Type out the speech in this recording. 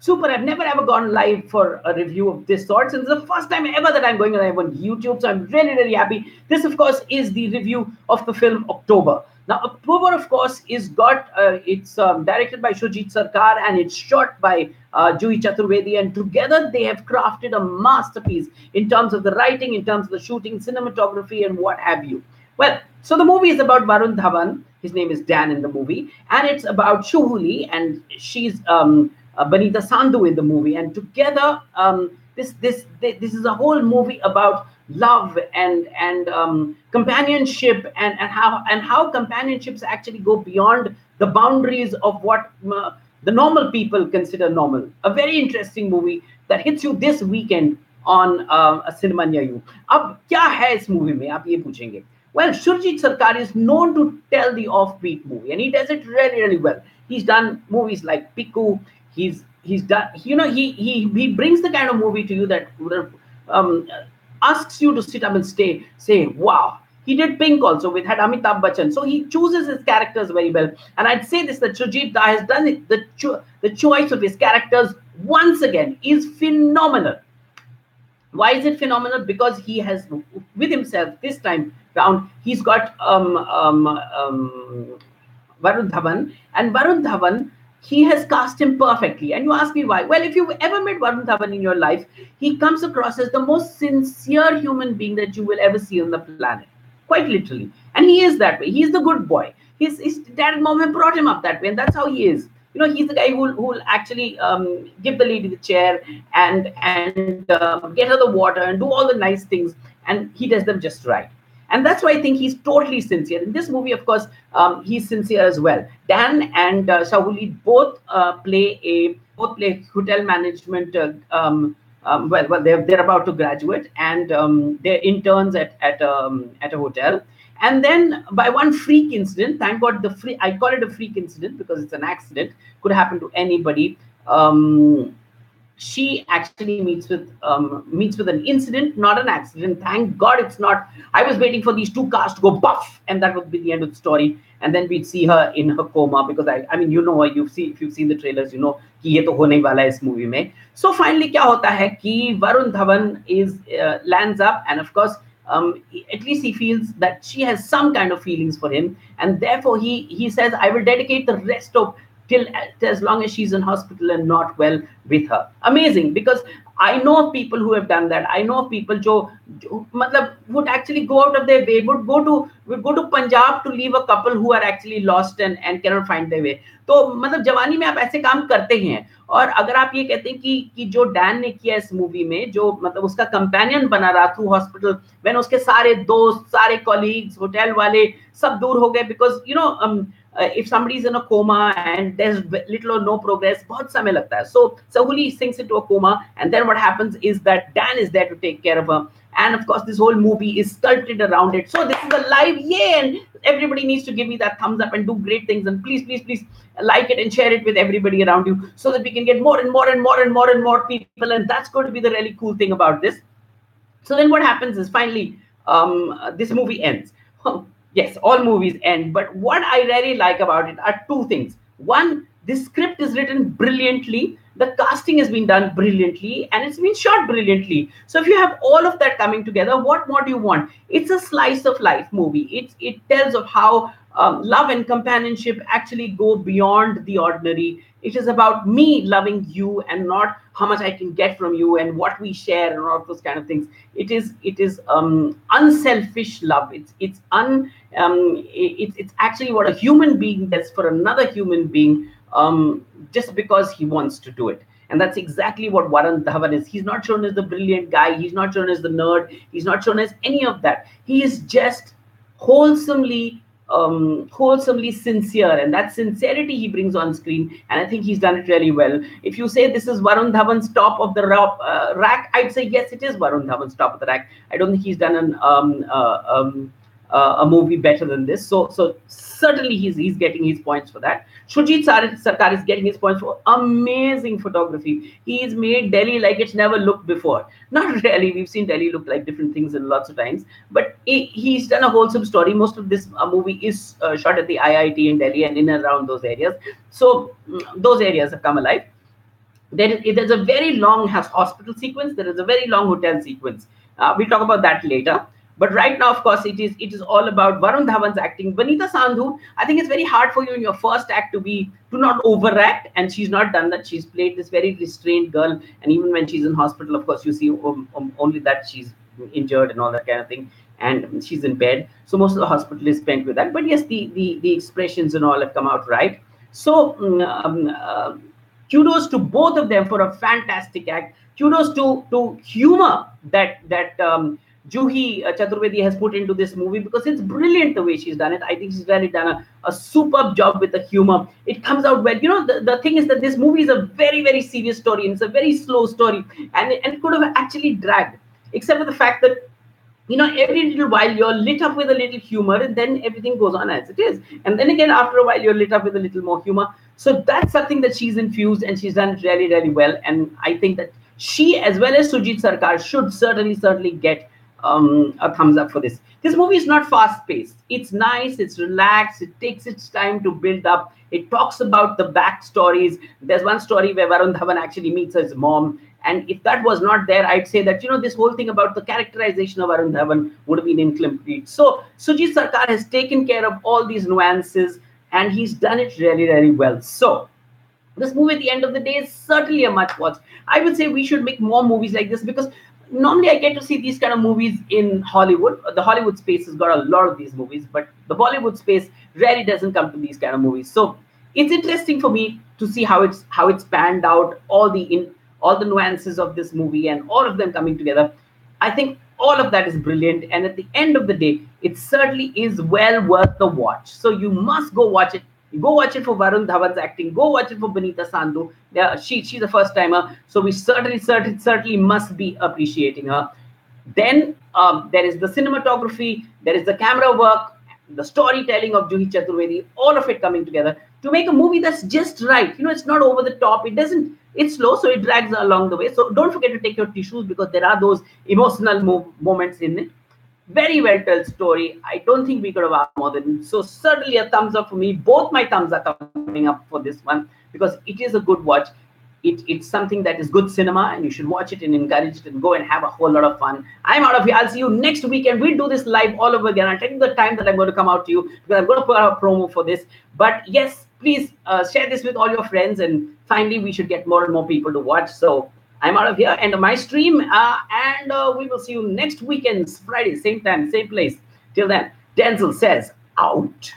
Super. I've never ever gone live for a review of this sort. Since the first time ever that I'm going live on YouTube. So I'm really, really happy. This, of course, is the review of the film October. Now, October, of course, is it's directed by Shoojit Sircar and it's shot by Juhi Chaturvedi. And together they have crafted a masterpiece in terms of the writing, in terms of the shooting, cinematography, and what have you. Well, so the movie is about Varun Dhawan. His name is Dan in the movie. And it's about Shiuli, and she's Banita Sandhu in the movie. And together, this is a whole movie about love and companionship and how companionships actually go beyond the boundaries of what the normal people consider normal. A very interesting movie that hits you this weekend on a cinema near you. अब क्या है इस movie में आप ये पूछेंगे. Well, Shoojit Sircar is known to tell the offbeat movie, and he does it really, really well. He's done movies like Piku. He's done, he brings the kind of movie to you that asks you to sit up and say, wow. He did Pink also, with had Amitabh Bachchan. So he chooses his characters very well. And I'd say this, that Shoojit has done it. The choice of his characters, once again, is phenomenal. Why is it phenomenal? Because he has, with himself, this time round, he's got Varun Dhawan. And Varun Dhawan, he has cast him perfectly. And you ask me why? Well, if you've ever met Varun Dhawan in your life, he comes across as the most sincere human being that you will ever see on the planet. Quite literally. And he is that way. He's the good boy. His dad and mom have brought him up that way. And that's how he is. He's the guy who will actually give the lady the chair and get her the water and do all the nice things. And he does them just right. And that's why I think he's totally sincere. In this movie, of course, he's sincere as well. Dan and Shiuli both play hotel management. They're about to graduate, and they're interns at a hotel. And then, by one freak incident, thank God, I call it a freak incident because it's an accident, could happen to anybody. She actually meets with an incident, not an accident. Thank God it's not. I was waiting for these two cars to go buff, and that would be the end of the story. And then we'd see her in her coma, because I mean, you know her. If you've seen the trailers, you know कि ये तो होने वाला है इस movie में. So finally, क्या होता है कि Varun Dhawan lands up, and of course, at least he feels that she has some kind of feelings for him, and therefore he says, I will dedicate the rest of till as long as she's in hospital and not well with her. Amazing, because I know of people who have done that. I know of people who would actually go out of their way, would go to Punjab to leave a couple who are actually lost and cannot find their way. तो मतलब जवानी में आप ऐसे काम करते हैं. और अगर आप ये कहते हैं कि जो डैन ने किया इस मूवी में, जो मतलब उसका कंपेनियन बना रहा थ्रू हॉस्पिटल, व्हेन उसके सारे दोस्त, सारे कॉलीग्स, होटल वाले सब दूर हो गए, because if somebody is in a coma and there's little or no progress, बहुत समय लगता है. So Shiuli sinks into a coma, and then what happens is that Dan is there to take care of her. And of course, this whole movie is sculpted around it. So this is a live, and everybody needs to give me that thumbs up and do great things. And please, please, please like it and share it with everybody around you, so that we can get more and more and more and more and more people. And that's going to be the really cool thing about this. So then what happens is finally, this movie ends. Yes, all movies end. But what I really like about it are two things. One, this script is written brilliantly. The casting has been done brilliantly, and it's been shot brilliantly. So if you have all of that coming together, what more do you want? It's a slice of life movie. It tells of how love and companionship actually go beyond the ordinary. It is about me loving you and not how much I can get from you and what we share and all those kind of things. It is unselfish love. It's actually what a human being does for another human being, just because he wants to do it. And that's exactly what Varun Dhawan is. He's not shown as the brilliant guy. He's not shown as the nerd. He's not shown as any of that. He is just wholesomely sincere, and that sincerity he brings on screen, and I think he's done it really well. If you say this is Varun Dhawan's top of the rack, I'd say yes, it is Varun Dhawan's top of the rack. I don't think he's done a movie better than this. So certainly he's getting his points for that. Shoojit Sircar is getting his points for amazing photography. He's made Delhi like it's never looked before. Not really. We've seen Delhi look like different things in lots of times, but he's done a wholesome story. Most of this movie is shot at the IIT in Delhi and in and around those areas. So those areas have come alive. there's a very long hospital sequence. There is a very long hotel sequence. We'll talk about that later. But right now, of course, it is all about Varun Dhawan's acting. Banita Sandhu, I think it's very hard for you in your first act to not overact, and she's not done that. She's played this very restrained girl, and even when she's in hospital, of course, you see only that she's injured and all that kind of thing, and she's in bed. So most of the hospital is spent with that. But yes, the expressions and all have come out right. So kudos to both of them for a fantastic act. Kudos to humor that Juhi Chaturvedi has put into this movie, because it's brilliant the way she's done it. I think she's really done a superb job with the humor. It comes out well. The thing is that this movie is a very, very serious story, and it's a very slow story, and it could have actually dragged, except for the fact that every little while you're lit up with a little humor, and then everything goes on as it is. And then again, after a while, you're lit up with a little more humor. So that's something that she's infused, and she's done it really, really well. And I think that she, as well as Shoojit Sircar, should certainly get a thumbs up for this. This movie is not fast-paced. It's nice, it's relaxed, it takes its time to build up. It talks about the backstories. There's one story where Varun Dhawan actually meets his mom. And if that was not there, I'd say that, this whole thing about the characterization of Varun Dhawan would have been incomplete. So Shoojit Sircar has taken care of all these nuances, and he's done it really, really well. So this movie, at the end of the day, is certainly a must watch. I would say we should make more movies like this, because normally I get to see these kind of movies in Hollywood. The Hollywood space has got a lot of these movies, but the Bollywood space rarely doesn't come to these kind of movies. So it's interesting for me to see how it's panned out, all the nuances of this movie and all of them coming together. I think all of that is brilliant, and at the end of the day, it certainly is well worth the watch. So you must go watch it. Go watch it for Varun Dhawan's acting. Go watch it for Banita Sandhu. Yeah, she's a first timer, so we certainly must be appreciating her. Then there is the cinematography, there is the camera work, the storytelling of Juhi Chaturvedi, all of it coming together to make a movie that's just right. It's not over the top. It's slow, so it drags along the way. So don't forget to take your tissues, because there are those emotional moments in it. Very well told story. I don't think we could have asked more than. So certainly a thumbs up for me. Both my thumbs are coming up for this one, because it is a good watch. It's something that is good cinema, and you should watch it and encourage it and go and have a whole lot of fun. I'm out of here. I'll see you next weekend. We'll do this live all over again. I'll tell you the time that I'm going to come out to you, because I'm going to put out a promo for this. But yes, please share this with all your friends, and finally we should get more and more people to watch. So I'm out of here, end of my stream, and we will see you next weekend, Friday, same time, same place. Till then, Denzil says, out.